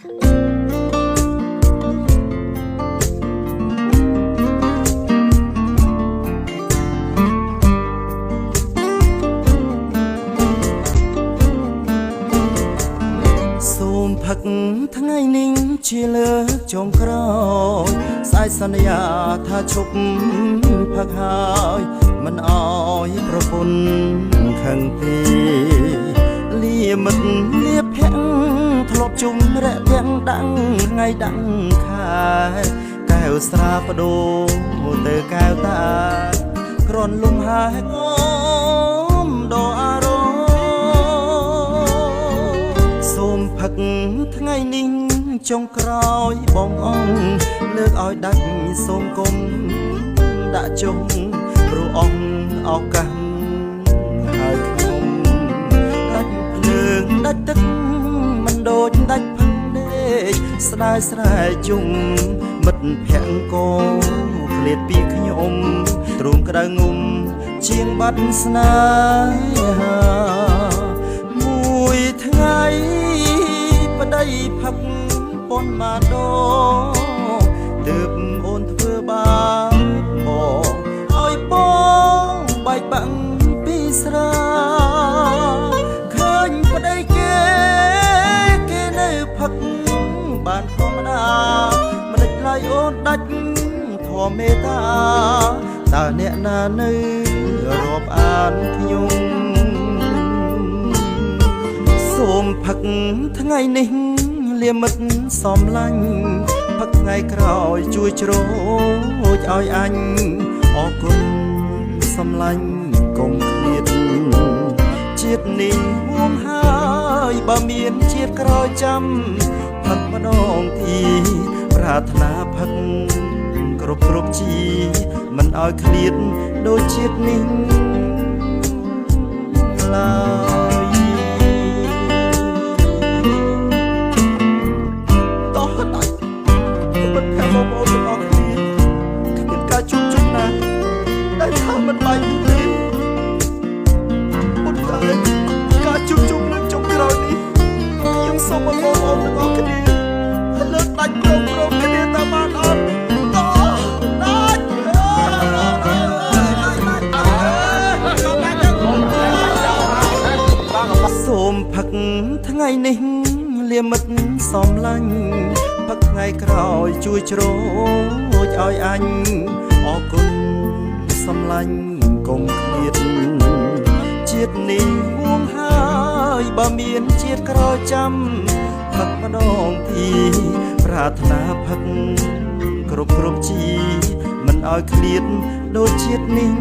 សូមផឹកថ្ងៃនេះជាលើកចុងក្រោយស្អែកសន្យាថាឈប់ផឹកហើយមិនអោយប្រពន្ធខឹងទេលាមិត្តលាភ័ក្រធ្លាប់ជុំរយៈទាំងដាំងថ្ងៃដាំងខែកែវស្រាបដូរទៅកែវតាក្រនលំហែងំដល់អារម្មណ៍សូមផឹកថ្ងៃនេះចុងក្រោយបងអង្គលើកឲ្យដាច់សូមគុំដាក់ជុំព្រោះអង្គឱកាសហើយខ្ញុំដាច់ភ្លើងដាច់ទឹកមិនដូចដាច់ផឹងដេកស្ដាយស្រែជុំមិត្តភក្តិក៏ឃ្លាតពីខ្ញុំទ្រូងក្តៅងុំជាងបាត់ស្នេហាមួយថ្ងៃប្តីផឹកប៉ុនមកដល់ទើបអូនធ្វើបាបបងឲ្យបងបែកបាក់ពីស្រាឃើញប្តីគេនៅផឹកបានធម្មតាមិនដេចឡើយអូនដាច់ធម៌មេត្តាតើអ្នកណានៅរាប់អានខ្ញុំសូមផឹកថ្ងៃនេះលាមិត្តសំឡាញ់ផឹកថ្ងៃក្រោយជួយជ្រោចឲ្យអញអរគុណសំឡាញ់កុំឃ្លាតជាតិនេះហួងហើយបើមានជាតិក្រោយចាំផឹកម្ដងទីប្រាថ្នាផឹកគ្រប់ជីមិនឲ្យឃ្លាតដូចជាតិនេះឡើយតោះដាច់មិនថាបងប្អូនទាំងអស់គ្នាគ្មានការជួបជុំណាដែលថាមិនបែកទេប៉ុន្តែការជួបជុំលើកចុងក្រោយនេះខ្ញុំសូមឲ្យបងប្អូនទាំងអស់គ្នាលើកដាច់ព្រមគ្នាតាមបានអត់សូមផឹកថ្ងៃនេះលាមិត្តសំឡាញ់ផឹកថ្ងៃក្រោយជួយជ្រោចឲ្យអញអរគុណសំឡាញ់កុំឃ្លាតជាតិនេះហួងហើយបើមានជាតិក្រោយចាំផឹកម្ដងទីប្រាថ្នាផឹកគ្រប់ជីមិនឲ្យឃ្លាតដូចជាតិនេះ